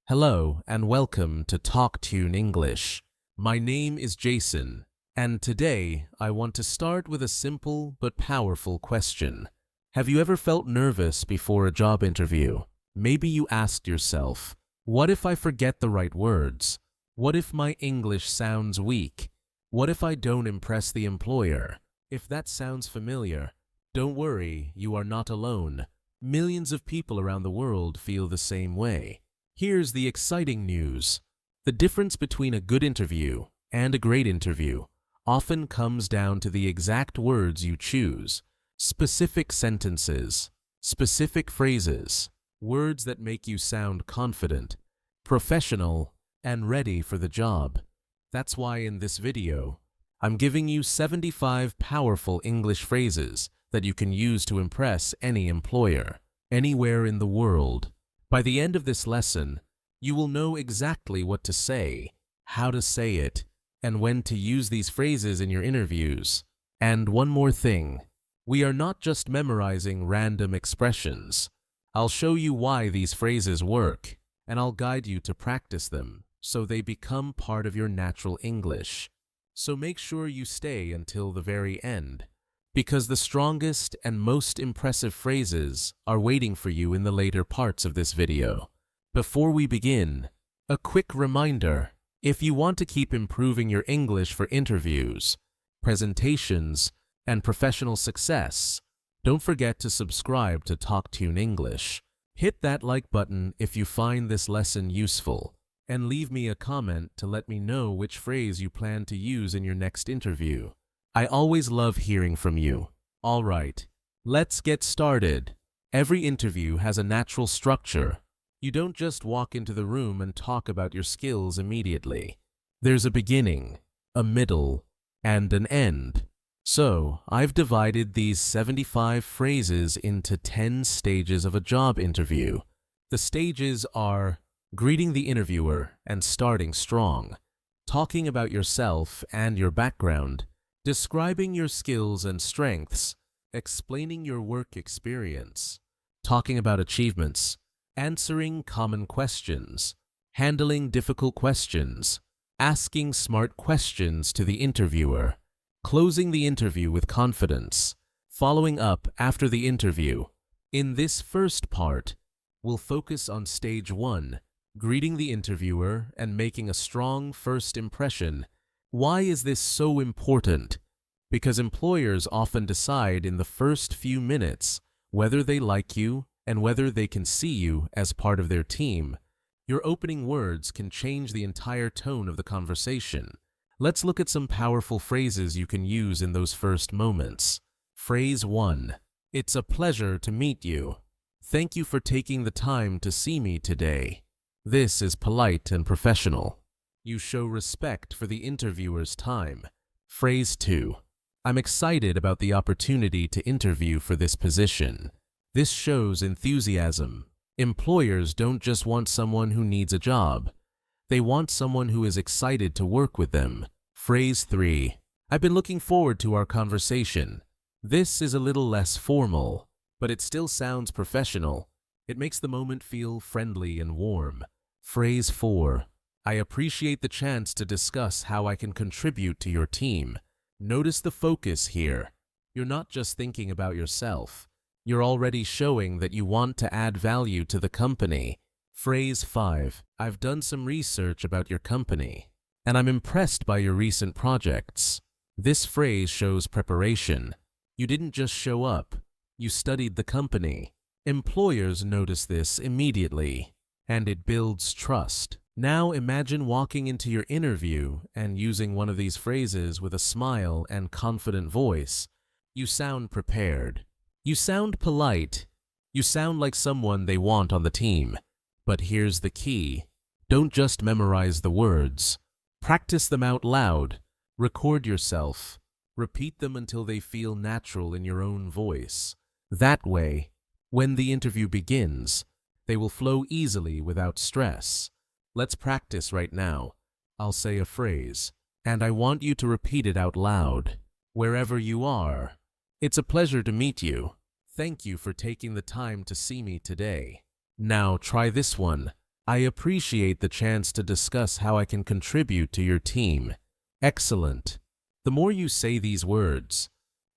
Hello and welcome to TalkTune English. My name is Jason, and today I want to start with a simple but powerful question. Have you ever felt nervous before a job interview? Maybe you asked yourself, what if I forget the right words? What if my English sounds weak? What if I don't impress the employer? If that sounds familiar, don't worry, you are not alone. Millions of people around the world feel the same way. Here's the exciting news. The difference between a good interview and a great interview often comes down to the exact words you choose. Specific sentences, specific phrases, words that make you sound confident, professional, and ready for the job. That's why in this video, I'm giving you 75 powerful English phrases that you can use to impress any employer, anywhere in the world. By the end of this lesson, you will know exactly what to say, how to say it, and when to use these phrases in your interviews. And one more thing, we are not just memorizing random expressions. I'll show you why these phrases work, and I'll guide you to practice them so they become part of your natural English. So make sure you stay until the very end, because the strongest and most impressive phrases are waiting for you in the later parts of this video. Before we begin, a quick reminder: if you want to keep improving your English for interviews, presentations, and professional success, don't forget to subscribe to TalkTune English. Hit that like button if you find this lesson useful, and leave me a comment to let me know which phrase you plan to use in your next interview. I always love hearing from you. All right, let's get started. Every interview has a natural structure. You don't just walk into the room and talk about your skills immediately. There's a beginning, a middle, and an end. So, I've divided these 75 phrases into 10 stages of a job interview. The stages are greeting the interviewer and starting strong, talking about yourself and your background, describing your skills and strengths, explaining your work experience, talking about achievements, answering common questions, handling difficult questions, asking smart questions to the interviewer, closing the interview with confidence, following up after the interview. In this first part, we'll focus on stage 1, greeting the interviewer and making a strong first impression. Why is this so important? Because employers often decide in the first few minutes whether they like you and whether they can see you as part of their team. Your opening words can change the entire tone of the conversation. Let's look at some powerful phrases you can use in those first moments. Phrase 1. It's a pleasure to meet you. Thank you for taking the time to see me today. This is polite and professional. You show respect for the interviewer's time. Phrase 2. I'm excited about the opportunity to interview for this position. This shows enthusiasm. Employers don't just want someone who needs a job. They want someone who is excited to work with them. Phrase 3. I've been looking forward to our conversation. This is a little less formal, but it still sounds professional. It makes the moment feel friendly and warm. Phrase 4. I appreciate the chance to discuss how I can contribute to your team. Notice the focus here. You're not just thinking about yourself. You're already showing that you want to add value to the company. Phrase 5. I've done some research about your company, and I'm impressed by your recent projects. This phrase shows preparation. You didn't just show up. You studied the company. Employers notice this immediately, and it builds trust. Now imagine walking into your interview and using one of these phrases with a smile and confident voice. You sound prepared. You sound polite. You sound like someone they want on the team. But here's the key. Don't just memorize the words. Practice them out loud. Record yourself. Repeat them until they feel natural in your own voice. That way, when the interview begins, they will flow easily without stress. Let's practice right now. I'll say a phrase, and I want you to repeat it out loud, wherever you are. It's a pleasure to meet you. Thank you for taking the time to see me today. Now try this one. I appreciate the chance to discuss how I can contribute to your team. Excellent. The more you say these words,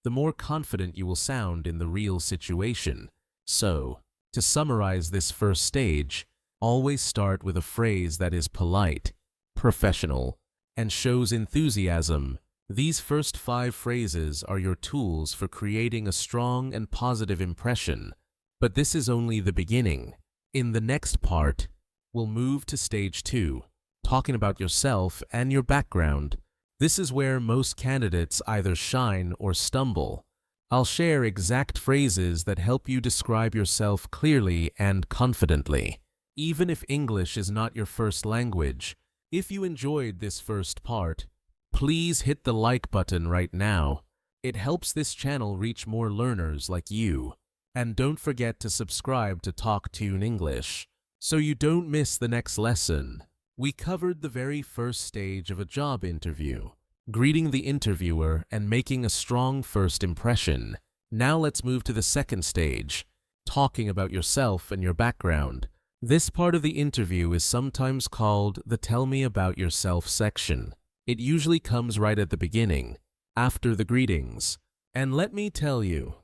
the more confident you will sound in the real situation. So, to summarize this first stage, always start with a phrase that is polite, professional, and shows enthusiasm. These first 5 phrases are your tools for creating a strong and positive impression. But this is only the beginning. In the next part, we'll move to stage 2, talking about yourself and your background. This is where most candidates either shine or stumble. I'll share exact phrases that help you describe yourself clearly and confidently. Even if English is not your first language, if you enjoyed this first part, please hit the like button right now. It helps this channel reach more learners like you. And don't forget to subscribe to TalkTune English so you don't miss the next lesson. We covered the very first stage of a job interview, greeting the interviewer and making a strong first impression. Now let's move to the second stage, talking about yourself and your background. This part of the interview is sometimes called the Tell Me About Yourself section. It usually comes right at the beginning, after the greetings. And let me tell you,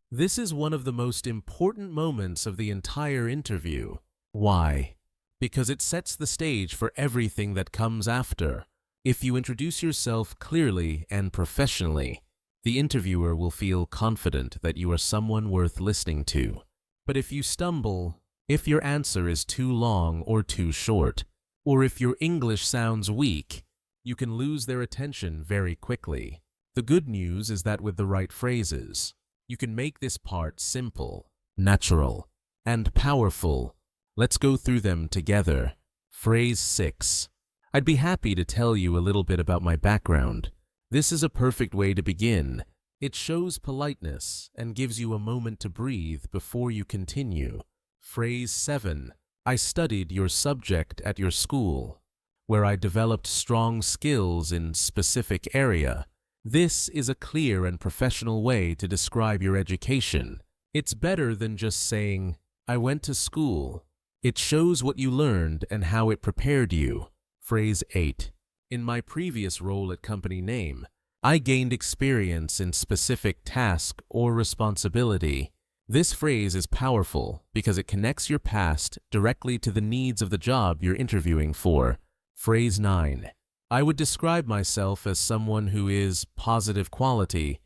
this is one of the most important moments of the entire interview. Why? Because it sets the stage for everything that comes after. If you introduce yourself clearly and professionally, the interviewer will feel confident that you are someone worth listening to. But if you stumble, if your answer is too long or too short, or if your English sounds weak, you can lose their attention very quickly. The good news is that with the right phrases, you can make this part simple, natural, and powerful. Let's go through them together. Phrase 6. I'd be happy to tell you a little bit about my background. This is a perfect way to begin. It shows politeness and gives you a moment to breathe before you continue. Phrase 7. I studied your subject at your school, where I developed strong skills in specific area. This is a clear and professional way to describe your education. It's better than just saying, I went to school. It shows what you learned and how it prepared you. Phrase 8. In my previous role at company name, I gained experience in specific task or responsibility. This phrase is powerful because it connects your past directly to the needs of the job you're interviewing for. Phrase 9. I would describe myself as someone who is positive quality,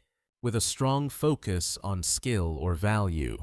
with a strong focus on skill or value.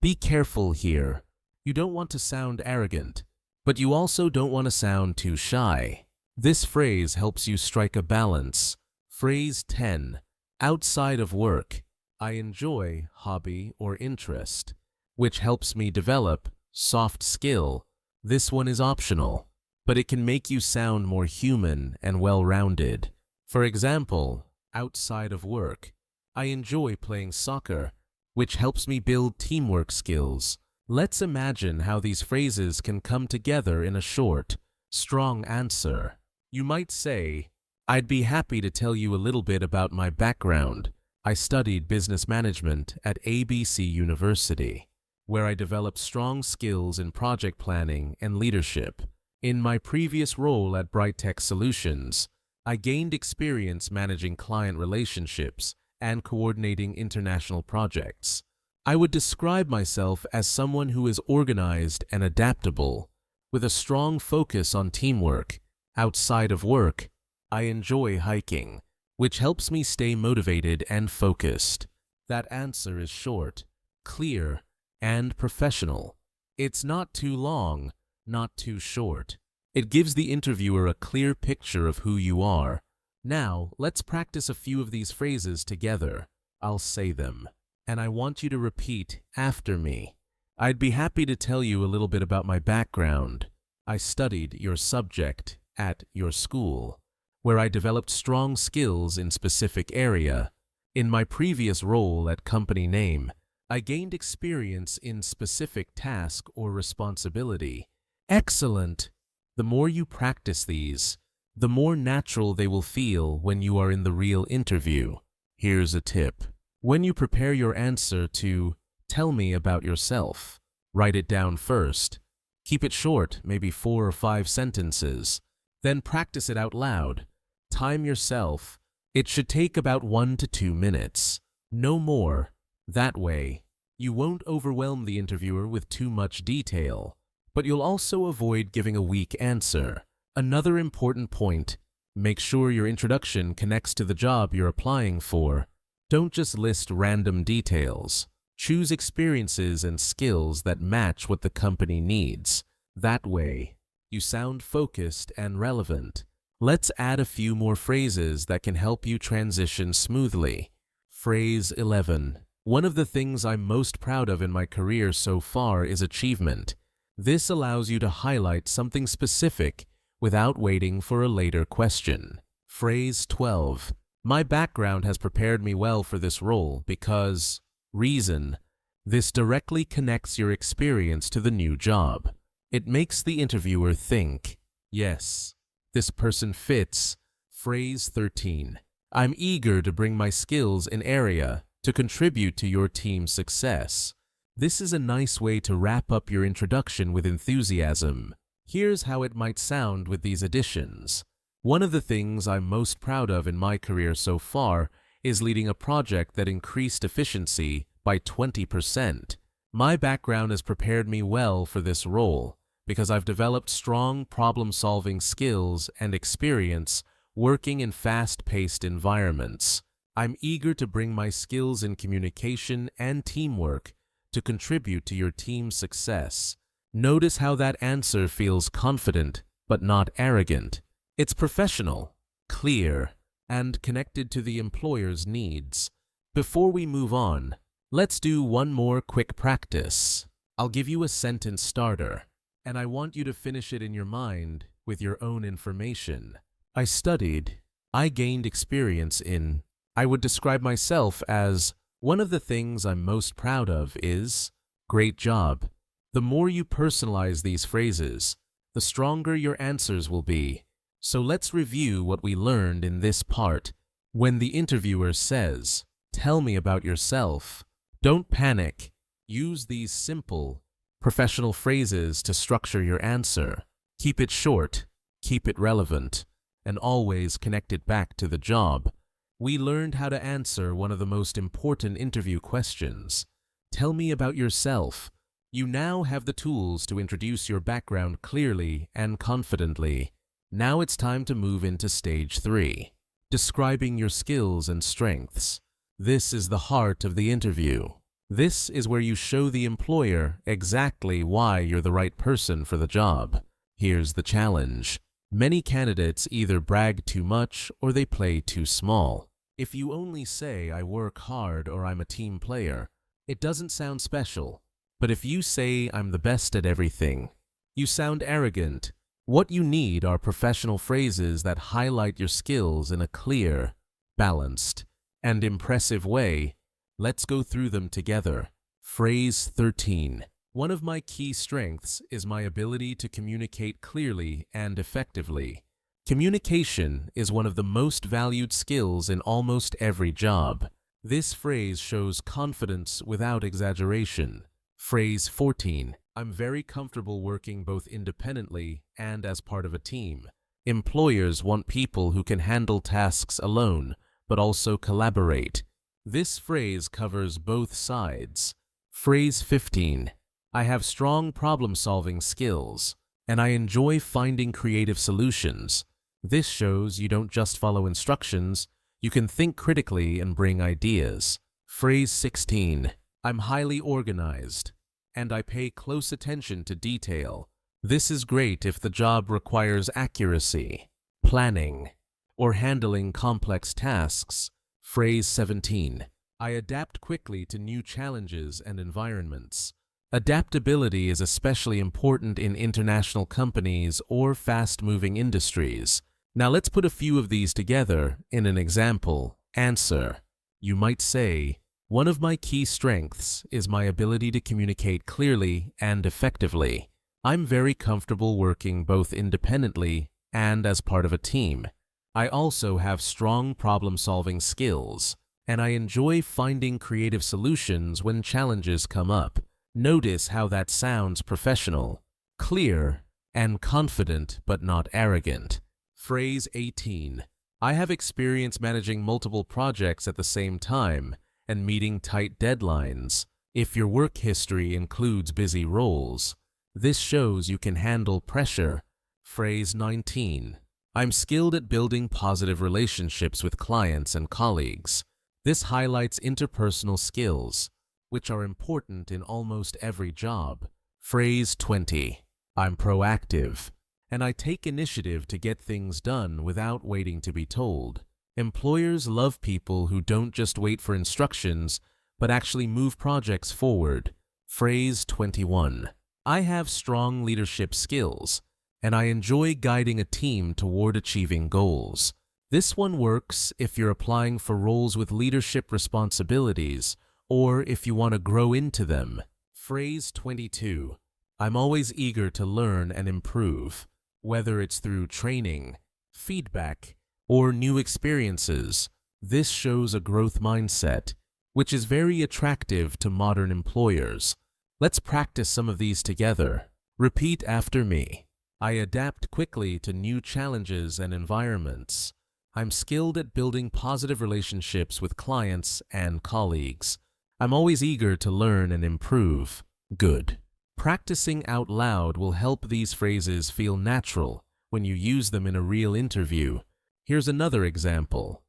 Be careful here. You don't want to sound arrogant, but you also don't want to sound too shy. This phrase helps you strike a balance. Phrase 10. Outside of work, I enjoy hobby or interest, which helps me develop soft skill. This one is optional, but it can make you sound more human and well-rounded. For example, outside of work, I enjoy playing soccer, which helps me build teamwork skills. Let's imagine how these phrases can come together in a short, strong answer. You might say, I'd be happy to tell you a little bit about my background. I studied business management at ABC University, where I developed strong skills in project planning and leadership. In my previous role at Bright Tech Solutions, I gained experience managing client relationships and coordinating international projects. I would describe myself as someone who is organized and adaptable, with a strong focus on teamwork. Outside of work, I enjoy hiking, which helps me stay motivated and focused. That answer is short, clear, and professional. It's not too long, not too short. It gives the interviewer a clear picture of who you are. Now, let's practice a few of these phrases together. I'll say them, and I want you to repeat after me. I'd be happy to tell you a little bit about my background. I studied your subject at your school, where I developed strong skills in specific area. In my previous role at company name, I gained experience in specific task or responsibility. Excellent! The more you practice these, the more natural they will feel when you are in the real interview. Here's a tip. When you prepare your answer to tell me about yourself, write it down first. Keep it short, maybe 4 or 5 sentences. Then practice it out loud. Time yourself. It should take about 1 to 2 minutes. No more. That way, you won't overwhelm the interviewer with too much detail, but you'll also avoid giving a weak answer. Another important point, make sure your introduction connects to the job you're applying for. Don't just list random details. Choose experiences and skills that match what the company needs. That way, you sound focused and relevant. Let's add a few more phrases that can help you transition smoothly. Phrase 11. One of the things I'm most proud of in my career so far is achievement. This allows you to highlight something specific without waiting for a later question. Phrase 12. My background has prepared me well for this role because... Reason. This directly connects your experience to the new job. It makes the interviewer think, yes, this person fits. Phrase 13. I'm eager to bring my skills in area to contribute to your team's success. This is a nice way to wrap up your introduction with enthusiasm. Here's how it might sound with these additions. One of the things I'm most proud of in my career so far is leading a project that increased efficiency by 20%. My background has prepared me well for this role because I've developed strong problem-solving skills and experience working in fast-paced environments. I'm eager to bring my skills in communication and teamwork to contribute to your team's success. Notice how that answer feels confident but not arrogant. It's professional, clear, and connected to the employer's needs. Before we move on, let's do one more quick practice. I'll give you a sentence starter, and I want you to finish it in your mind with your own information. I studied. I gained experience in. I would describe myself as, one of the things I'm most proud of is, great job. The more you personalize these phrases, the stronger your answers will be. So let's review what we learned in this part. When the interviewer says, tell me about yourself, don't panic. Use these simple, professional phrases to structure your answer. Keep it short, keep it relevant, and always connect it back to the job. We learned how to answer one of the most important interview questions. Tell me about yourself. You now have the tools to introduce your background clearly and confidently. Now it's time to move into stage 3, describing your skills and strengths. This is the heart of the interview. This is where you show the employer exactly why you're the right person for the job. Here's the challenge. Many candidates either brag too much or they play too small. If you only say, I work hard or I'm a team player, it doesn't sound special. But if you say, I'm the best at everything, you sound arrogant. What you need are professional phrases that highlight your skills in a clear, balanced, and impressive way. Let's go through them together. Phrase 13. One of my key strengths is my ability to communicate clearly and effectively. Communication is one of the most valued skills in almost every job. This phrase shows confidence without exaggeration. Phrase 14. I'm very comfortable working both independently and as part of a team. Employers want people who can handle tasks alone, but also collaborate. This phrase covers both sides. Phrase 15. I have strong problem-solving skills, and I enjoy finding creative solutions. This shows you don't just follow instructions, you can think critically and bring ideas. Phrase 16. I'm highly organized, and I pay close attention to detail. This is great if the job requires accuracy, planning, or handling complex tasks. Phrase 17. I adapt quickly to new challenges and environments. Adaptability is especially important in international companies or fast-moving industries. Now let's put a few of these together in an example. Answer. You might say, one of my key strengths is my ability to communicate clearly and effectively. I'm very comfortable working both independently and as part of a team. I also have strong problem-solving skills, and I enjoy finding creative solutions when challenges come up. Notice how that sounds professional, clear, and confident but not arrogant. Phrase 18. I have experience managing multiple projects at the same time and meeting tight deadlines. If your work history includes busy roles, this shows you can handle pressure. Phrase 19. I'm skilled at building positive relationships with clients and colleagues. This highlights interpersonal skills, which are important in almost every job. Phrase 20. I'm proactive, and I take initiative to get things done without waiting to be told. Employers love people who don't just wait for instructions, but actually move projects forward. Phrase 21. I have strong leadership skills, and I enjoy guiding a team toward achieving goals. This one works if you're applying for roles with leadership responsibilities or if you want to grow into them. Phrase 22. I'm always eager to learn and improve, whether it's through training, feedback, or new experiences. This shows a growth mindset, which is very attractive to modern employers. Let's practice some of these together. Repeat after me. I adapt quickly to new challenges and environments. I'm skilled at building positive relationships with clients and colleagues. I'm always eager to learn and improve. Good. Practicing out loud will help these phrases feel natural when you use them in a real interview. Here's another example.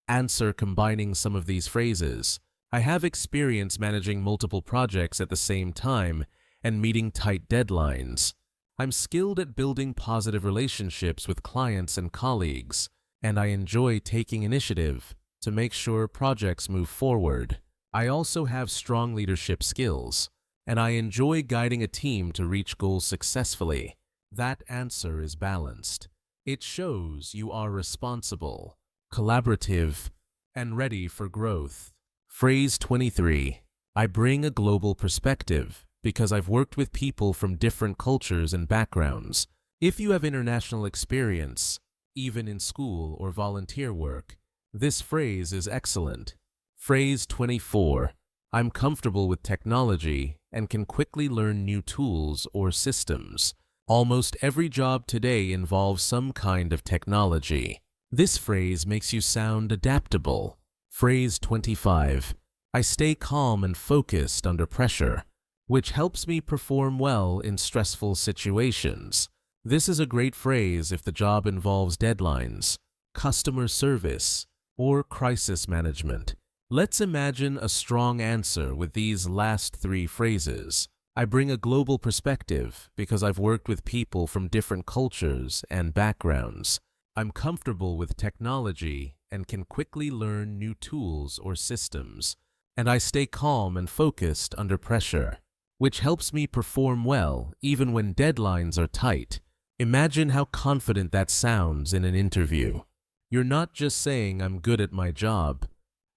Answer combining some of these phrases. I have experience managing multiple projects at the same time and meeting tight deadlines. I'm skilled at building positive relationships with clients and colleagues, and I enjoy taking initiative to make sure projects move forward. I also have strong leadership skills, and I enjoy guiding a team to reach goals successfully. That answer is balanced. It shows you are responsible, collaborative, and ready for growth. Phrase 23. I bring a global perspective because I've worked with people from different cultures and backgrounds. If you have international experience, even in school or volunteer work, this phrase is excellent. Phrase 24. I'm comfortable with technology and can quickly learn new tools or systems. Almost every job today involves some kind of technology. This phrase makes you sound adaptable. Phrase 25. I stay calm and focused under pressure, which helps me perform well in stressful situations. This is a great phrase if the job involves deadlines, customer service, or crisis management. Let's imagine a strong answer with these last three phrases. I bring a global perspective because I've worked with people from different cultures and backgrounds. I'm comfortable with technology and can quickly learn new tools or systems. And I stay calm and focused under pressure, which helps me perform well even when deadlines are tight. Imagine how confident that sounds in an interview. You're not just saying I'm good at my job.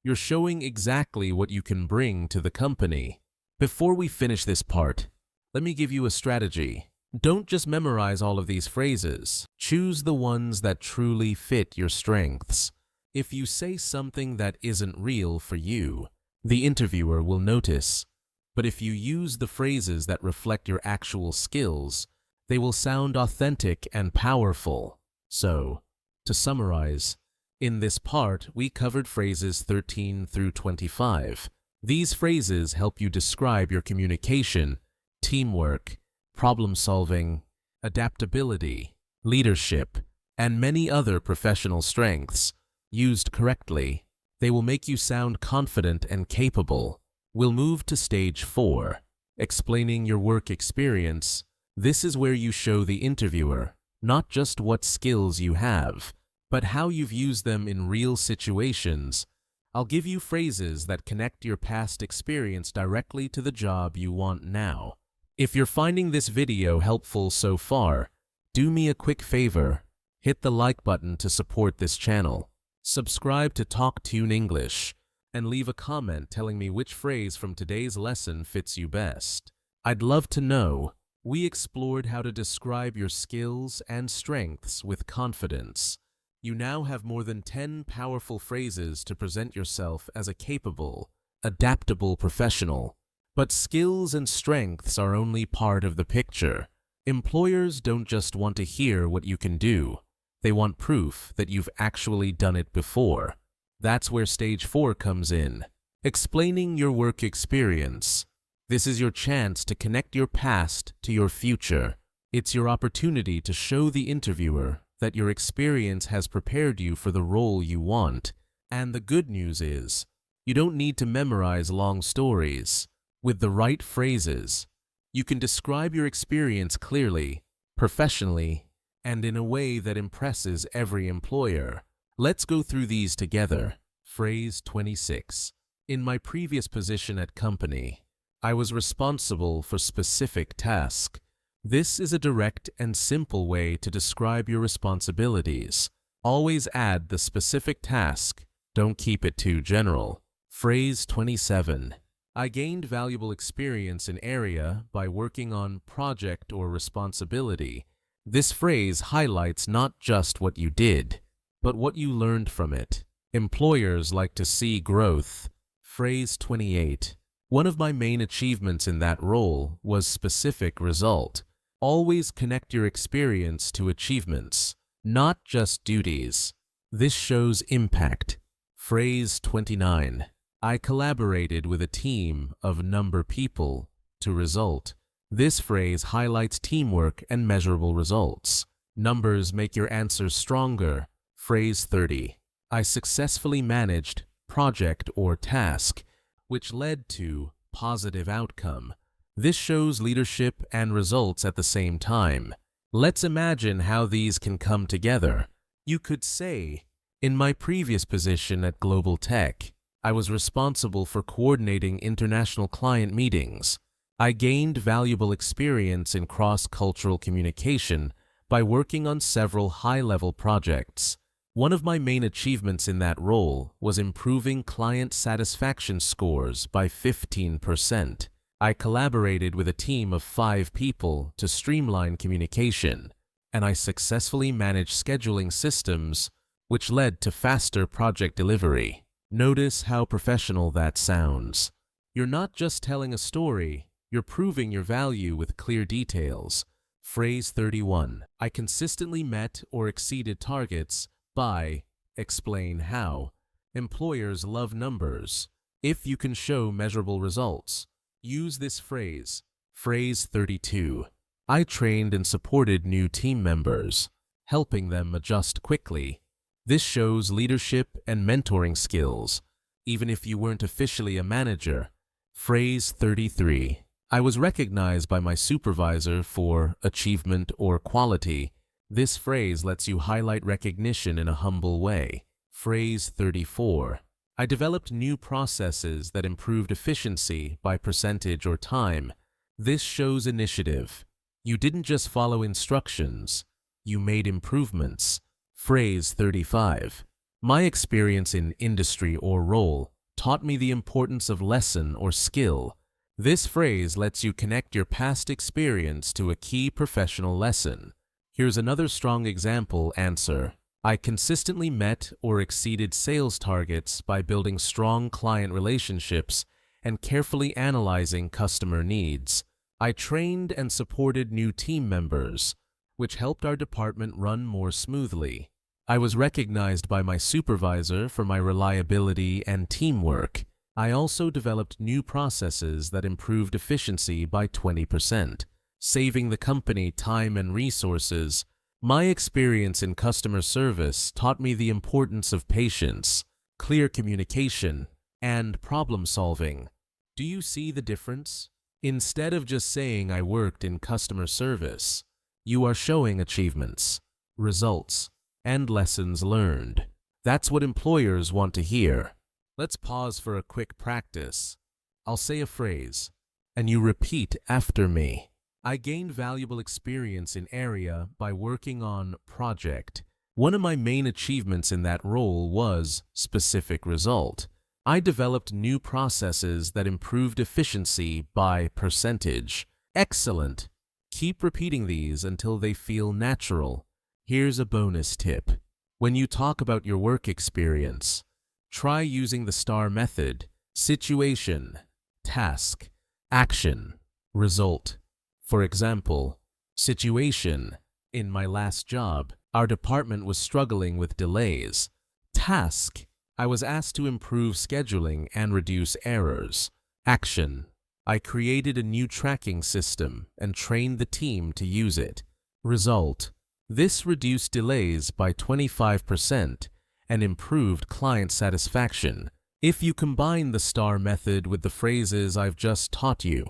You're showing exactly what you can bring to the company. Before we finish this part, let me give you a strategy. Don't just memorize all of these phrases. Choose the ones that truly fit your strengths. If you say something that isn't real for you, the interviewer will notice. But if you use the phrases that reflect your actual skills, they will sound authentic and powerful. So, to summarize, in this part, we covered phrases 13 through 25. These phrases help you describe your communication, teamwork, problem-solving, adaptability, leadership, and many other professional strengths. Used correctly, they will make you sound confident and capable. We'll move to stage 4, explaining your work experience. This is where you show the interviewer not just what skills you have, but how you've used them in real situations. I'll give you phrases that connect your past experience directly to the job you want now. If you're finding this video helpful so far, do me a quick favor. Hit the like button to support this channel. Subscribe to TalkTune English and leave a comment telling me which phrase from today's lesson fits you best. I'd love to know. We explored how to describe your skills and strengths with confidence. You now have more than 10 powerful phrases to present yourself as a capable, adaptable professional. But skills and strengths are only part of the picture. Employers don't just want to hear what you can do. They want proof that you've actually done it before. That's where stage 4 comes in. Explaining your work experience. This is your chance to connect your past to your future. It's your opportunity to show the interviewer that your experience has prepared you for the role you want. And the good news is, you don't need to memorize long stories. With the right phrases, you can describe your experience clearly, professionally, and in a way that impresses every employer. Let's go through these together. Phrase 26. In my previous position at company, I was responsible for specific task. This is a direct and simple way to describe your responsibilities. Always add the specific task. Don't keep it too general. Phrase 27. I gained valuable experience in area by working on project or responsibility. This phrase highlights not just what you did, but what you learned from it. Employers like to see growth. Phrase 28. One of my main achievements in that role was specific result. Always connect your experience to achievements, not just duties. This shows impact. Phrase 29. I collaborated with a team of number people to result. This phrase highlights teamwork and measurable results. Numbers make your answers stronger. Phrase 30. I successfully managed project or task, which led to positive outcome. This shows leadership and results at the same time. Let's imagine how these can come together. You could say, in my previous position at Global Tech, I was responsible for coordinating international client meetings. I gained valuable experience in cross-cultural communication by working on several high-level projects. One of my main achievements in that role was improving client satisfaction scores by 15%. I collaborated with a team of 5 people to streamline communication, and I successfully managed scheduling systems, which led to faster project delivery. Notice how professional that sounds. You're not just telling a story, you're proving your value with clear details. Phrase 31. I consistently met or exceeded targets by. Explain how. Employers love numbers. If you can show measurable results, use this phrase. Phrase 32. I trained and supported new team members, helping them adjust quickly. This shows leadership and mentoring skills, even if you weren't officially a manager. Phrase 33. I was recognized by my supervisor for achievement or quality. This phrase lets you highlight recognition in a humble way. Phrase 34. I developed new processes that improved efficiency by percentage or time. This shows initiative. You didn't just follow instructions, you made improvements. Phrase 35. My experience in industry or role taught me the importance of lesson or skill. This phrase lets you connect your past experience to a key professional lesson. Here's another strong example answer. I consistently met or exceeded sales targets by building strong client relationships and carefully analyzing customer needs. I trained and supported new team members, which helped our department run more smoothly. I was recognized by my supervisor for my reliability and teamwork. I also developed new processes that improved efficiency by 20%, saving the company time and resources. My experience in customer service taught me the importance of patience, clear communication, and problem solving. Do you see the difference? Instead of just saying I worked in customer service, you are showing achievements, results, and lessons learned. That's what employers want to hear. Let's pause for a quick practice. I'll say a phrase, and you repeat after me. I gained valuable experience in area by working on project. One of my main achievements in that role was specific result. I developed new processes that improved efficiency by percentage. Excellent. Keep repeating these until they feel natural. Here's a bonus tip. When you talk about your work experience, try using the STAR method: situation, task, action, result. For example, Situation. In my last job, our department was struggling with delays. Task. I was asked to improve scheduling and reduce errors. Action. I created a new tracking system and trained the team to use it. Result. This reduced delays by 25% and improved client satisfaction. If you combine the STAR method with the phrases I've just taught you,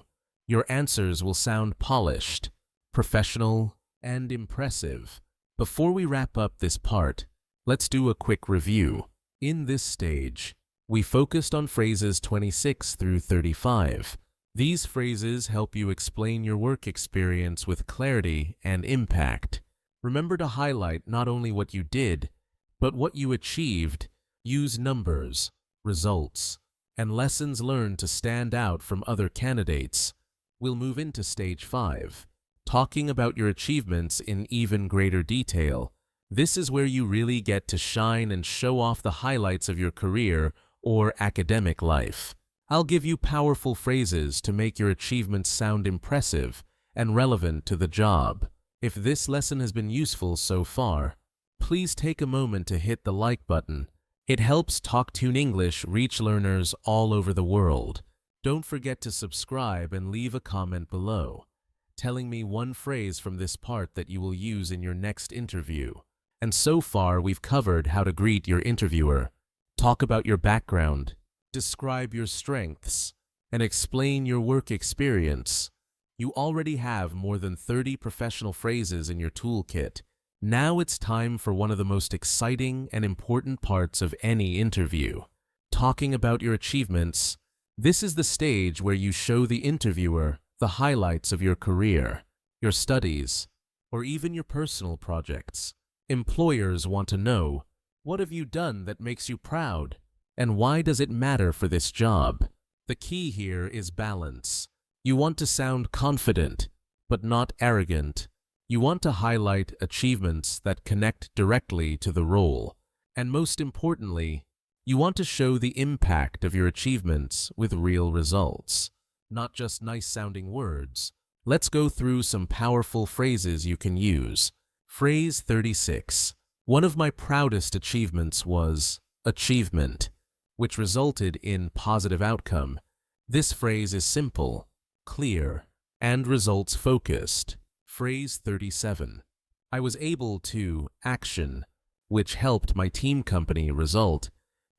your answers will sound polished, professional, and impressive. Before we wrap up this part, let's do a quick review. In this stage, we focused on phrases 26 through 35. These phrases help you explain your work experience with clarity and impact. Remember to highlight not only what you did, but what you achieved. Use numbers, results, and lessons learned to stand out from other candidates. We'll move into stage 5, talking about your achievements in even greater detail. This is where you really get to shine and show off the highlights of your career or academic life. I'll give you powerful phrases to make your achievements sound impressive and relevant to the job. If this lesson has been useful so far, please take a moment to hit the like button. It helps TalkTune English reach learners all over the world. Don't forget to subscribe and leave a comment below, telling me one phrase from this part that you will use in your next interview. And so far, we've covered how to greet your interviewer, talk about your background, describe your strengths, and explain your work experience. You already have more than 30 professional phrases in your toolkit. Now it's time for one of the most exciting and important parts of any interview, talking about your achievements. This is the stage where you show the interviewer the highlights of your career, your studies, or even your personal projects. Employers want to know, what have you done that makes you proud, and why does it matter for this job? The key here is balance. You want to sound confident, but not arrogant. You want to highlight achievements that connect directly to the role. And most importantly, you want to show the impact of your achievements with real results, not just nice-sounding words. Let's go through some powerful phrases you can use. Phrase 36. One of my proudest achievements was achievement, which resulted in positive outcome. This phrase is simple, clear, and results-focused. Phrase 37. I was able to action, which helped my team company result.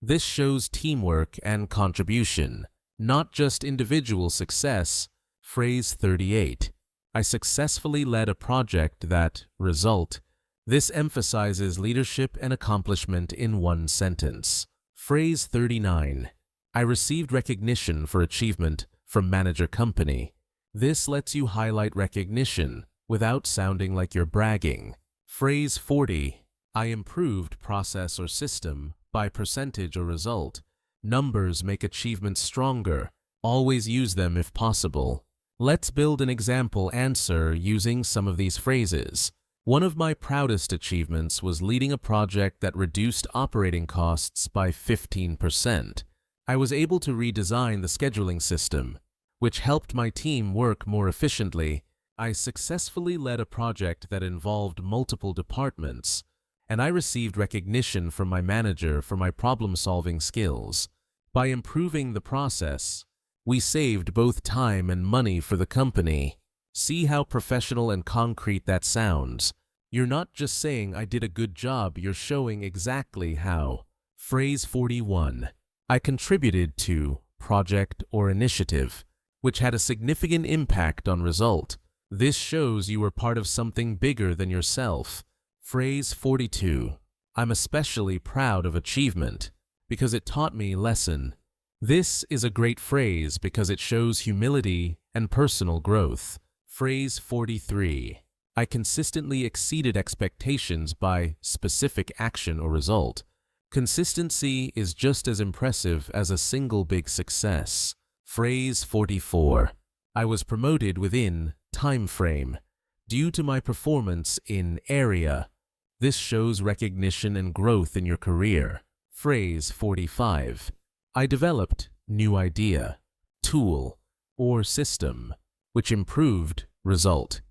This shows teamwork and contribution, not just individual success. Phrase 38. I successfully led a project that result. This emphasizes leadership and accomplishment in one sentence. Phrase 39. I received recognition for achievement from manager company. This lets you highlight recognition without sounding like you're bragging. Phrase 40. I improved process or system by percentage or result. Numbers make achievements stronger. Always use them if possible. Let's build an example answer using some of these phrases. One of my proudest achievements was leading a project that reduced operating costs by 15%. I was able to redesign the scheduling system, which helped my team work more efficiently. I successfully led a project that involved multiple departments, and I received recognition from my manager for my problem-solving skills. By improving the process, we saved both time and money for the company. See how professional and concrete that sounds. You're not just saying I did a good job, you're showing exactly how. Phrase 41. I contributed to project or initiative, which had a significant impact on result. This shows you were part of something bigger than yourself. Phrase 42. I'm especially proud of achievement because it taught me lesson. This is a great phrase because it shows humility and personal growth. Phrase 43. I consistently exceeded expectations by specific action or result. Consistency is just as impressive as a single big success. Phrase 44. I was promoted within time frame due to my performance in area. This shows recognition and growth in your career. Phrase 45. I developed new idea, tool, or system, which improved result.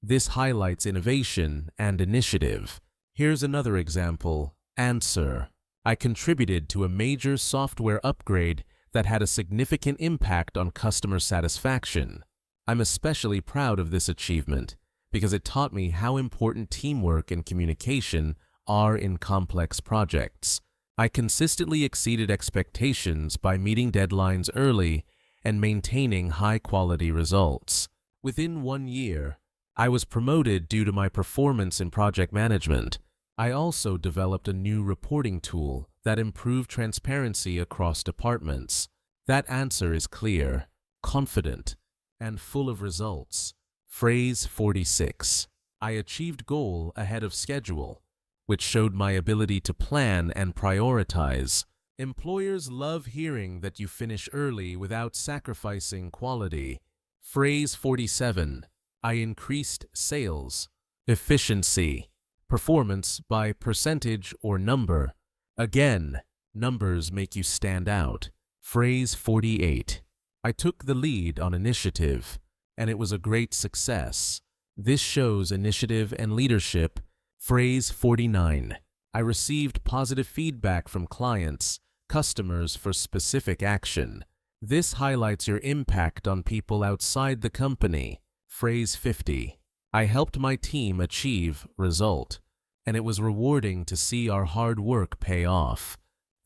This highlights innovation and initiative. Here's another example. Answer: I contributed to a major software upgrade that had a significant impact on customer satisfaction. I'm especially proud of this achievement because it taught me how important teamwork and communication are in complex projects. I consistently exceeded expectations by meeting deadlines early and maintaining high-quality results. Within 1 year, I was promoted due to my performance in project management. I also developed a new reporting tool that improved transparency across departments. That answer is clear, confident, and full of results. Phrase 46. I achieved goal ahead of schedule, which showed my ability to plan and prioritize. Employers love hearing that you finish early without sacrificing quality. Phrase 47. I increased sales. Efficiency. Performance by percentage or number. Again, numbers make you stand out. Phrase 48. I took the lead on initiative, and it was a great success. This shows initiative and leadership. Phrase 49. I received positive feedback from clients, customers for specific action. This highlights your impact on people outside the company. Phrase 50. I helped my team achieve result, and it was rewarding to see our hard work pay off.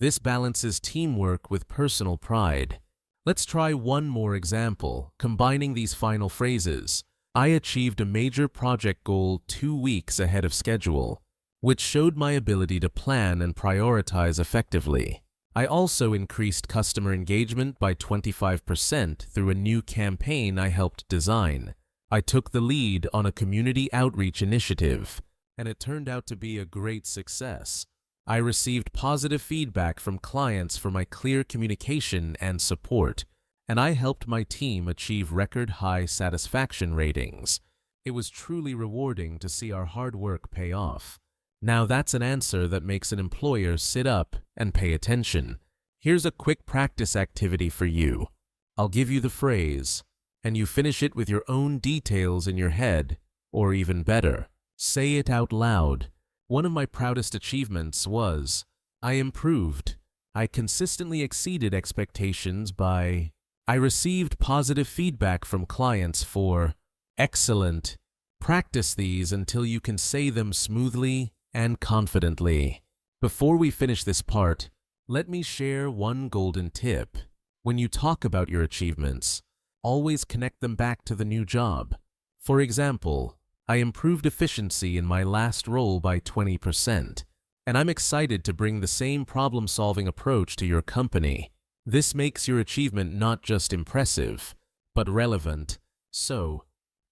This balances teamwork with personal pride. Let's try one more example, combining these final phrases. I achieved a major project goal 2 weeks ahead of schedule, which showed my ability to plan and prioritize effectively. I also increased customer engagement by 25% through a new campaign I helped design. I took the lead on a community outreach initiative, and it turned out to be a great success. I received positive feedback from clients for my clear communication and support, and I helped my team achieve record-high satisfaction ratings. It was truly rewarding to see our hard work pay off. Now that's an answer that makes an employer sit up and pay attention. Here's a quick practice activity for you. I'll give you the phrase, and you finish it with your own details in your head, or even better, say it out loud. One of my proudest achievements was, I improved. I consistently exceeded expectations by, I received positive feedback from clients for, excellent. Practice these until you can say them smoothly and confidently. Before we finish this part, let me share one golden tip. When you talk about your achievements, always connect them back to the new job. For example, I improved efficiency in my last role by 20%, and I'm excited to bring the same problem-solving approach to your company. This makes your achievement not just impressive, but relevant. So,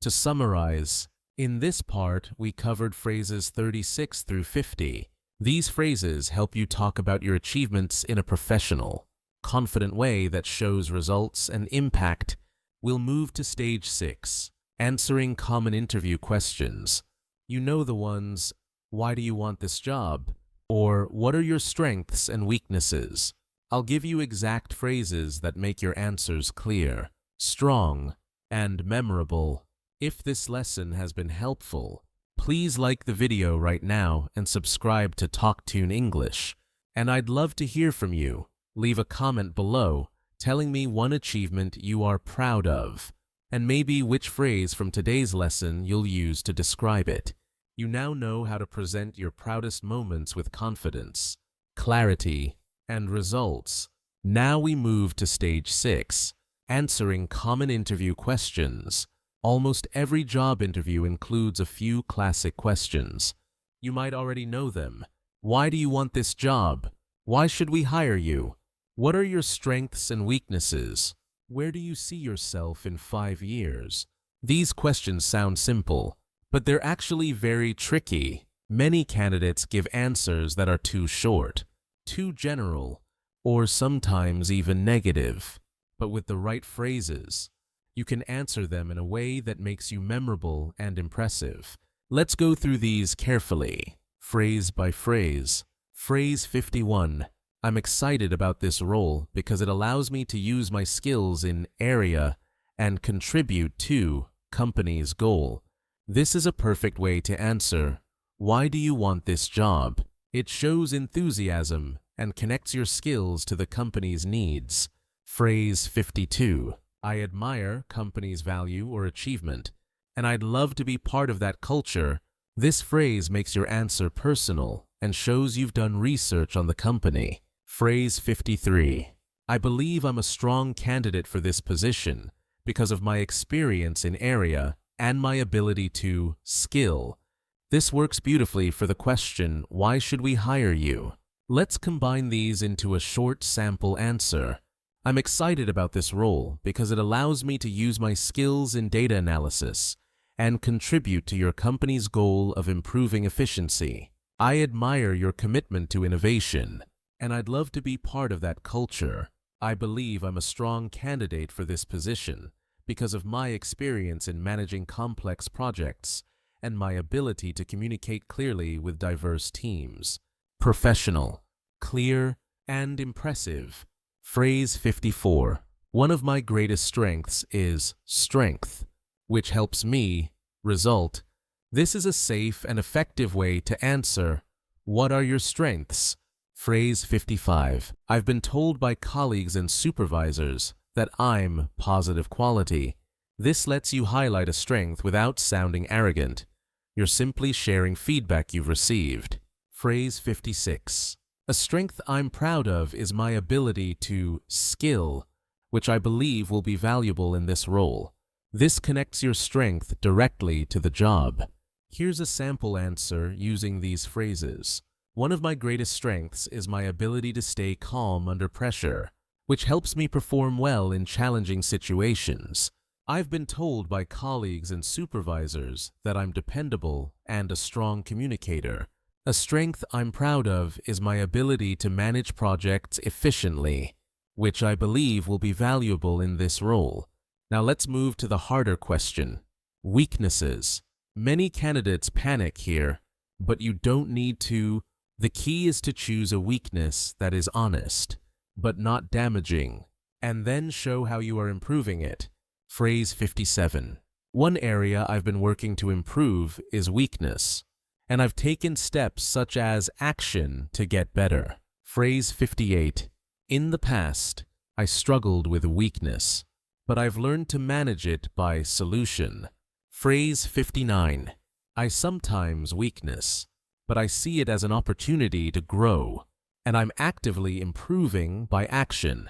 to summarize, in this part, we covered phrases 36 through 50. These phrases help you talk about your achievements in a professional, confident way that shows results and impact. We'll move to stage 6, answering common interview questions. You know the ones, why do you want this job? Or what are your strengths and weaknesses? I'll give you exact phrases that make your answers clear, strong, and memorable. If this lesson has been helpful, please like the video right now and subscribe to TalkTune English. And I'd love to hear from you. Leave a comment below telling me one achievement you are proud of, and maybe which phrase from today's lesson you'll use to describe it. You now know how to present your proudest moments with confidence, clarity, and results. Now we move to stage 6, answering common interview questions. Almost every job interview includes a few classic questions. You might already know them. Why do you want this job? Why should we hire you? What are your strengths and weaknesses? Where do you see yourself in 5 years? These questions sound simple, but they're actually very tricky. Many candidates give answers that are too short, too general, or sometimes even negative. But with the right phrases, you can answer them in a way that makes you memorable and impressive. Let's go through these carefully, phrase by phrase. Phrase 51. I'm excited about this role because it allows me to use my skills in area and contribute to company's goal. This is a perfect way to answer, "Why do you want this job?" It shows enthusiasm and connects your skills to the company's needs. Phrase 52. I admire company's value or achievement, and I'd love to be part of that culture. This phrase makes your answer personal and shows you've done research on the company. Phrase 53. I believe I'm a strong candidate for this position because of my experience in area and my ability to skill. This works beautifully for the question, why should we hire you? Let's combine these into a short sample answer. I'm excited about this role because it allows me to use my skills in data analysis and contribute to your company's goal of improving efficiency. I admire your commitment to innovation, and I'd love to be part of that culture. I believe I'm a strong candidate for this position because of my experience in managing complex projects and my ability to communicate clearly with diverse teams. Professional, clear, and impressive. Phrase 54. One of my greatest strengths is strength, which helps me result. This is a safe and effective way to answer, what are your strengths? Phrase 55. I've been told by colleagues and supervisors that I'm positive quality. This lets you highlight a strength without sounding arrogant. You're simply sharing feedback you've received. Phrase 56. A strength I'm proud of is my ability to skill, which I believe will be valuable in this role. This connects your strength directly to the job. Here's a sample answer using these phrases. One of my greatest strengths is my ability to stay calm under pressure, which helps me perform well in challenging situations. I've been told by colleagues and supervisors that I'm dependable and a strong communicator. A strength I'm proud of is my ability to manage projects efficiently, which I believe will be valuable in this role. Now let's move to the harder question. Weaknesses. Many candidates panic here, but you don't need to. The key is to choose a weakness that is honest, but not damaging, and then show how you are improving it. Phrase 57. One area I've been working to improve is weakness, and I've taken steps such as action to get better. Phrase 58. In the past, I struggled with a weakness, but I've learned to manage it by solution. Phrase 59. I sometimes weakness, but I see it as an opportunity to grow, and I'm actively improving by action.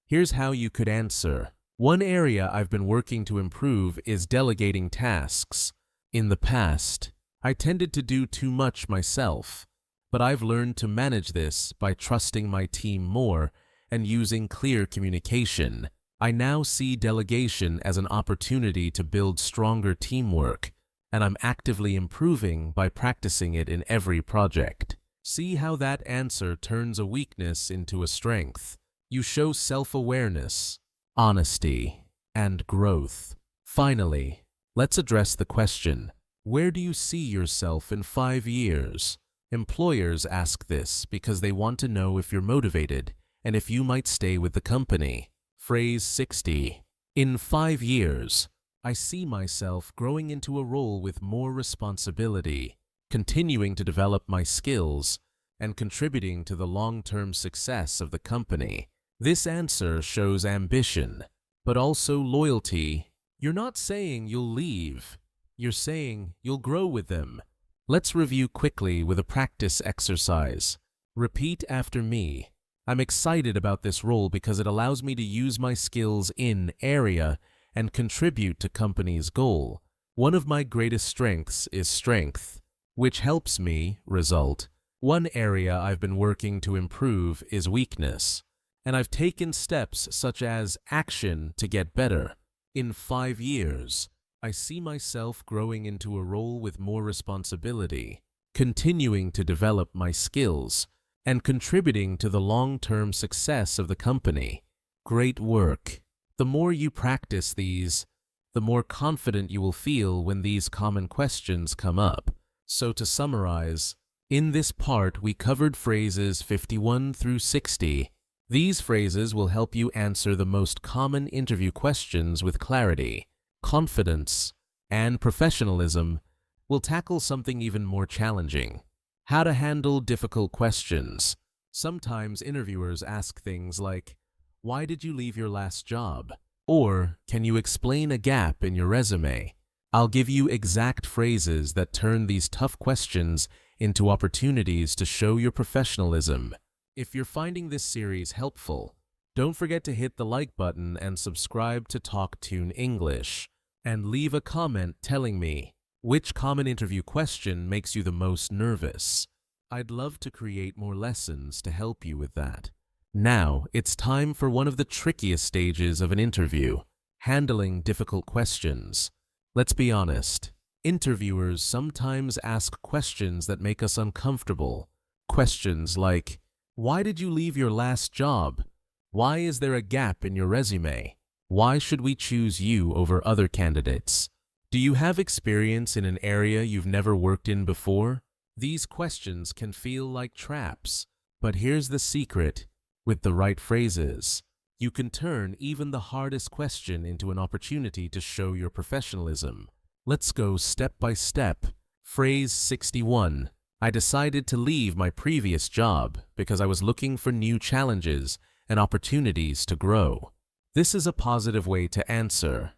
Here's how you could answer. One area I've been working to improve is delegating tasks. In the past, I tended to do too much myself, but I've learned to manage this by trusting my team more and using clear communication. I now see delegation as an opportunity to build stronger teamwork, and I'm actively improving by practicing it in every project. See how that answer turns a weakness into a strength. You show self-awareness, honesty, and growth. Finally, let's address the question, where do you see yourself in 5 years? Employers ask this because they want to know if you're motivated and if you might stay with the company. Phrase 60. In 5 years, I see myself growing into a role with more responsibility, continuing to develop my skills, and contributing to the long-term success of the company. This answer shows ambition, but also loyalty. You're not saying you'll leave. You're saying you'll grow with them. Let's review quickly with a practice exercise. Repeat after me. I'm excited about this role because it allows me to use my skills in area and contribute to company's goal. One of my greatest strengths is strength, which helps me result. One area I've been working to improve is weakness, and I've taken steps such as action to get better. In 5 years, I see myself growing into a role with more responsibility, continuing to develop my skills, and contributing to the long-term success of the company. Great work. The more you practice these, the more confident you will feel when these common questions come up. So to summarize, in this part we covered phrases 51 through 60. These phrases will help you answer the most common interview questions with clarity, confidence, and professionalism, we'll tackle something even more challenging: how to handle difficult questions. Sometimes interviewers ask things like, "Why did you leave your last job?" Or, "Can you explain a gap in your resume?" I'll give you exact phrases that turn these tough questions into opportunities to show your professionalism. If you're finding this series helpful, don't forget to hit the like button and subscribe to TalkTune English. And leave a comment telling me which common interview question makes you the most nervous. I'd love to create more lessons to help you with that. Now, it's time for one of the trickiest stages of an interview: handling difficult questions. Let's be honest, interviewers sometimes ask questions that make us uncomfortable. Questions like, "Why did you leave your last job?" "Why is there a gap in your resume?" "Why should we choose you over other candidates?" "Do you have experience in an area you've never worked in before?" These questions can feel like traps, but here's the secret: with the right phrases, you can turn even the hardest question into an opportunity to show your professionalism. Let's go step by step. Phrase 61. I decided to leave my previous job because I was looking for new challenges and opportunities to grow. This is a positive way to answer.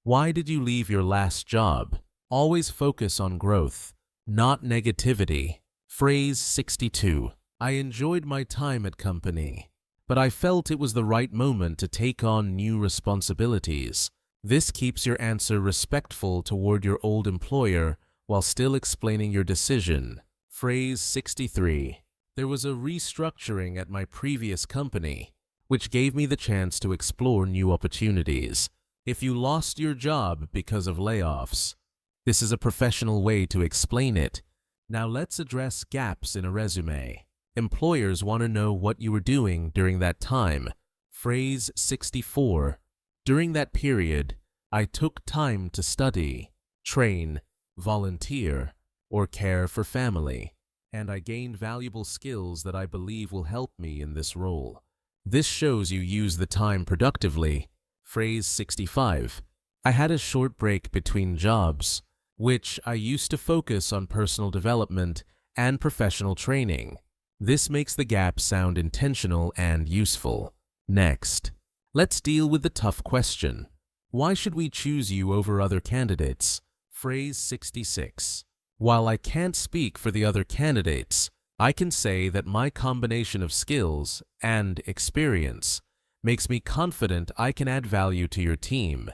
Why did you leave your last job? Always focus on growth, not negativity. Phrase 62. I enjoyed my time at company, but I felt it was the right moment to take on new responsibilities. This keeps your answer respectful toward your old employer while still explaining your decision. Phrase 63. There was a restructuring at my previous company, which gave me the chance to explore new opportunities. If you lost your job because of layoffs, this is a professional way to explain it. Now let's address gaps in a resume. Employers want to know what you were doing during that time. Phrase 64. During that period, I took time to study, train, volunteer, or care for family, and I gained valuable skills that I believe will help me in this role. This shows you use the time productively. Phrase 65. I had a short break between jobs, which I used to focus on personal development and professional training. This makes the gap sound intentional and useful. Next, let's deal with the tough question. Why should we choose you over other candidates? Phrase 66. While I can't speak for the other candidates, I can say that my combination of skills and experience makes me confident I can add value to your team.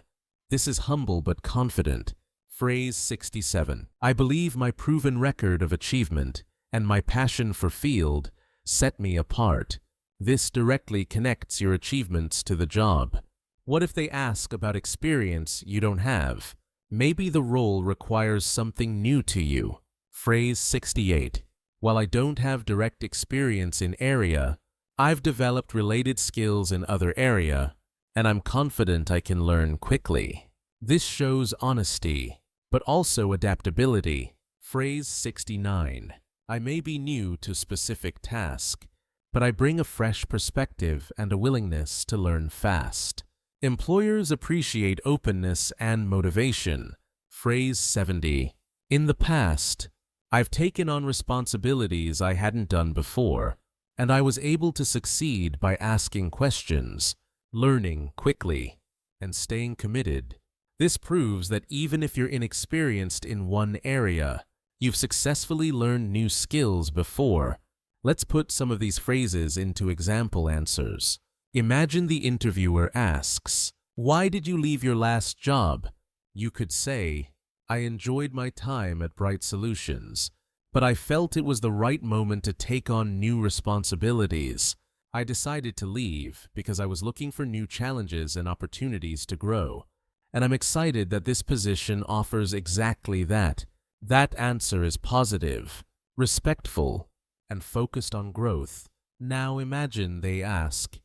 This is humble but confident. Phrase 67. I believe my proven record of achievement and my passion for field set me apart. This directly connects your achievements to the job. What if they ask about experience you don't have? Maybe the role requires something new to you. Phrase 68. While I don't have direct experience in area, I've developed related skills in other area, and I'm confident I can learn quickly. This shows honesty, but also adaptability. Phrase 69. I may be new to specific task, but I bring a fresh perspective and a willingness to learn fast. Employers appreciate openness and motivation. Phrase 70. In the past, I've taken on responsibilities I hadn't done before, and I was able to succeed by asking questions, learning quickly, and staying committed. This proves that even if you're inexperienced in one area, you've successfully learned new skills before. Let's put some of these phrases into example answers. Imagine the interviewer asks, "Why did you leave your last job?" You could say, "I enjoyed my time at Bright Solutions, but I felt it was the right moment to take on new responsibilities. I decided to leave because I was looking for new challenges and opportunities to grow, and I'm excited that this position offers exactly that." That answer is positive, respectful, and focused on growth. Now imagine they ask,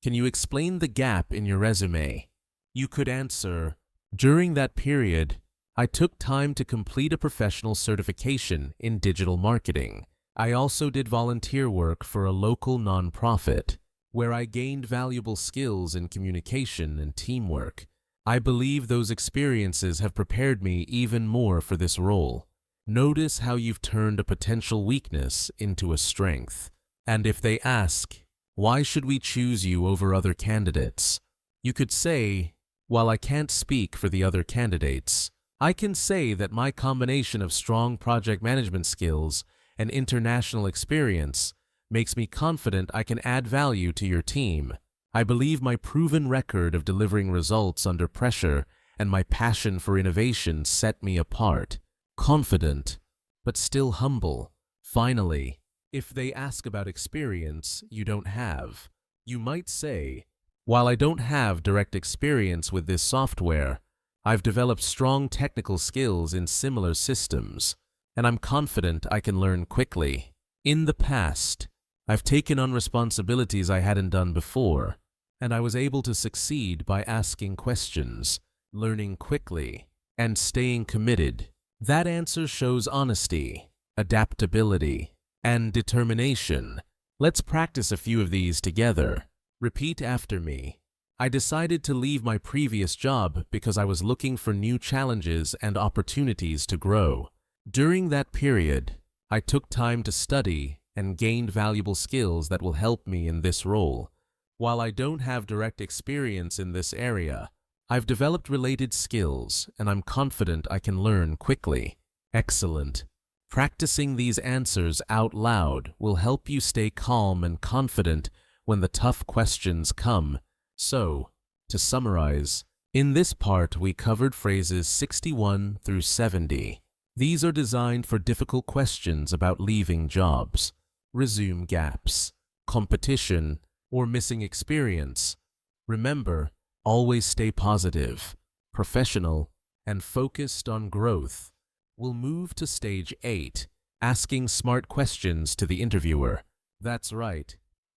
"Can you explain the gap in your resume?" You could answer, "During that period, I took time to complete a professional certification in digital marketing. I also did volunteer work for a local nonprofit, where I gained valuable skills in communication and teamwork. I believe those experiences have prepared me even more for this role. Notice how you've turned a potential weakness into a strength. And if they ask, why should we choose you over other candidates? You could say, while I can't speak for the other candidates, I can say that my combination of strong project management skills and international experience makes me confident I can add value to your team. I believe my proven record of delivering results under pressure and my passion for innovation set me apart. Confident, but still humble. Finally, if they ask about experience you don't have, you might say, while I don't have direct experience with this software, I've developed strong technical skills in similar systems, and I'm confident I can learn quickly. In the past, I've taken on responsibilities I hadn't done before, and I was able to succeed by asking questions, learning quickly, and staying committed. That answer shows honesty, adaptability, and determination. Let's practice a few of these together. Repeat after me. I decided to leave my previous job because I was looking for new challenges and opportunities to grow. During that period, I took time to study and gained valuable skills that will help me in this role. While I don't have direct experience in this area, I've developed related skills and I'm confident I can learn quickly. Excellent. Practicing these answers out loud will help you stay calm and confident when the tough questions come. So, to summarize, in this part we covered phrases 61 through 70. These are designed for difficult questions about leaving jobs, resume gaps, competition, or missing experience. Remember, always stay positive, professional, and focused on growth. We'll move to stage 8, asking smart questions to the interviewer. That's right.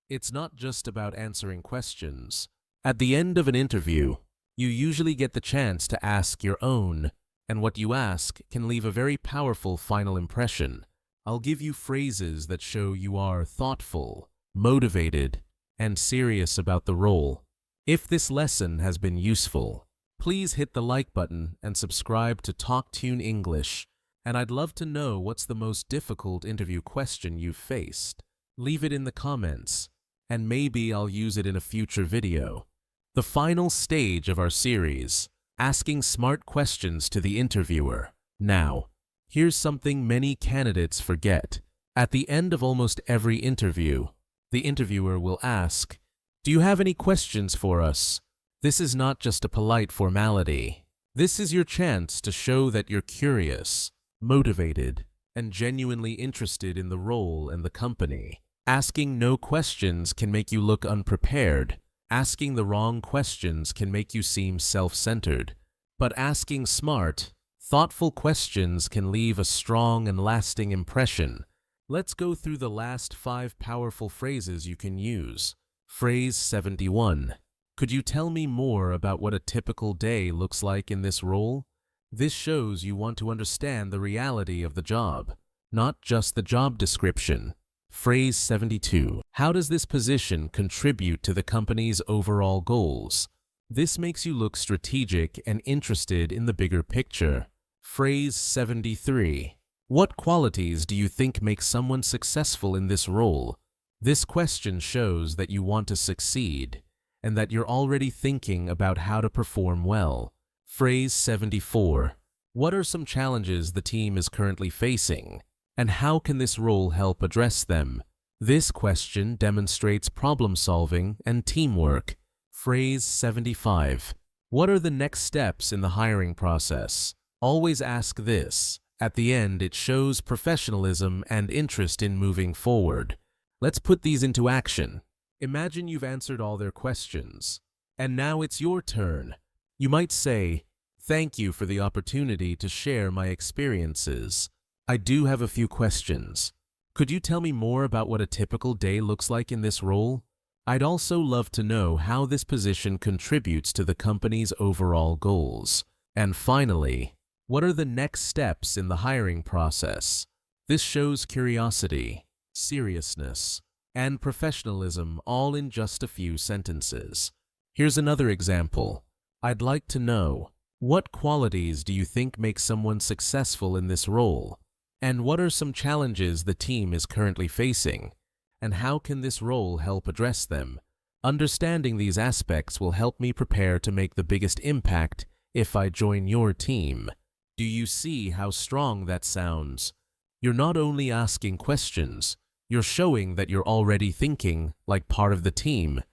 It's not just about answering questions. At the end of an interview, you usually get the chance to ask your own, and what you ask can leave a very powerful final impression. I'll give you phrases that show you are thoughtful, motivated, and serious about the role. If this lesson has been useful, please hit the like button and subscribe to TalkTune English. And I'd love to know what's the most difficult interview question you've faced. Leave it in the comments, and maybe I'll use it in a future video. The final stage of our series, asking smart questions to the interviewer. Now, here's something many candidates forget. At the end of almost every interview, the interviewer will ask, "Do you have any questions for us?" This is not just a polite formality. This is your chance to show that you're curious, motivated, and genuinely interested in the role and the company. Asking no questions can make you look unprepared. Asking the wrong questions can make you seem self-centered. But asking smart, thoughtful questions can leave a strong and lasting impression. Let's go through the last 5 powerful phrases you can use. Phrase 71. Could you tell me more about what a typical day looks like in this role? This shows you want to understand the reality of the job, not just the job description. Phrase 72. How does this position contribute to the company's overall goals? This makes you look strategic and interested in the bigger picture. Phrase 73. What qualities do you think make someone successful in this role? This question shows that you want to succeed and that you're already thinking about how to perform well. Phrase 74. What are some challenges the team is currently facing, and how can this role help address them? This question demonstrates problem solving and teamwork. Phrase 75. What are the next steps in the hiring process? Always ask this. At the end, it shows professionalism and interest in moving forward. Let's put these into action. Imagine you've answered all their questions, and now it's your turn. You might say, "Thank you for the opportunity to share my experiences. I do have a few questions. Could you tell me more about what a typical day looks like in this role? I'd also love to know how this position contributes to the company's overall goals. And finally, what are the next steps in the hiring process?" This shows curiosity, seriousness, and professionalism all in just a few sentences. Here's another example. I'd like to know, what qualities do you think make someone successful in this role? And what are some challenges the team is currently facing? And how can this role help address them? Understanding these aspects will help me prepare to make the biggest impact if I join your team. Do you see how strong that sounds? You're not only asking questions, you're showing that you're already thinking like part of the team.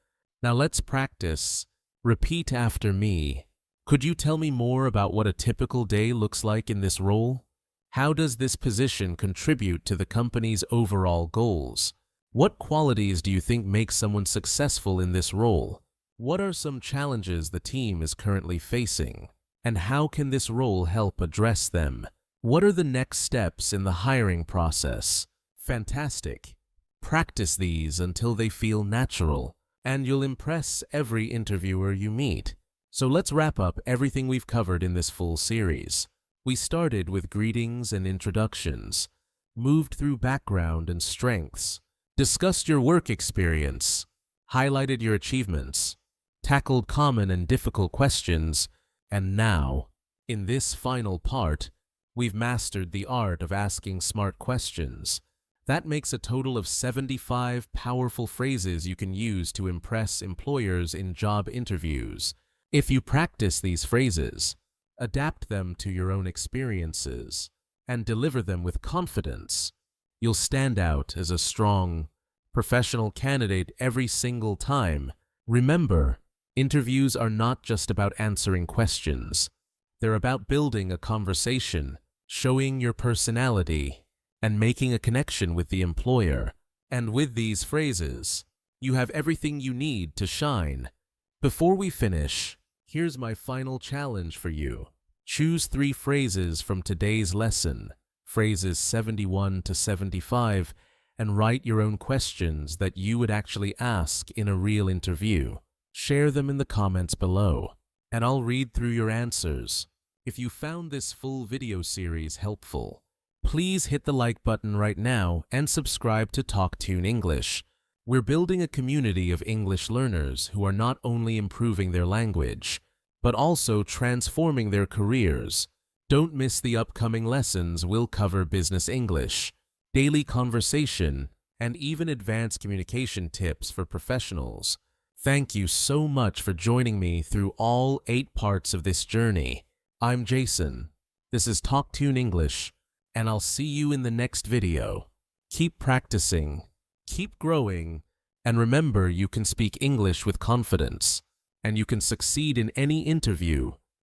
Now let's practice. Repeat after me. Could you tell me more about what a typical day looks like in this role? How does this position contribute to the company's overall goals? What qualities do you think make someone successful in this role? What are some challenges the team is currently facing? And how can this role help address them? What are the next steps in the hiring process? Fantastic. Practice these until they feel natural, and you'll impress every interviewer you meet. So let's wrap up everything we've covered in this full series. We started with greetings and introductions, moved through background and strengths, discussed your work experience, highlighted your achievements, tackled common and difficult questions, and now, in this final part, we've mastered the art of asking smart questions. That makes a total of 75 powerful phrases you can use to impress employers in job interviews. If you practice these phrases, adapt them to your own experiences, and deliver them with confidence, you'll stand out as a strong, professional candidate every single time. Remember, interviews are not just about answering questions. They're about building a conversation, showing your personality, and making a connection with the employer. And with these phrases, you have everything you need to shine. Before we finish, here's my final challenge for you. Choose 3 phrases from today's lesson, phrases 71 to 75, and write your own questions that you would actually ask in a real interview. Share them in the comments below, and I'll read through your answers. If you found this full video series helpful, please hit the like button right now and subscribe to TalkTune English. We're building a community of English learners who are not only improving their language, but also transforming their careers. Don't miss the upcoming lessons. We'll cover business English, daily conversation, and even advanced communication tips for professionals. Thank you so much for joining me through all 8 parts of this journey. I'm Jason. This is TalkTune English, and I'll see you in the next video. Keep practicing, keep growing, and remember, you can speak English with confidence, and you can succeed in any interview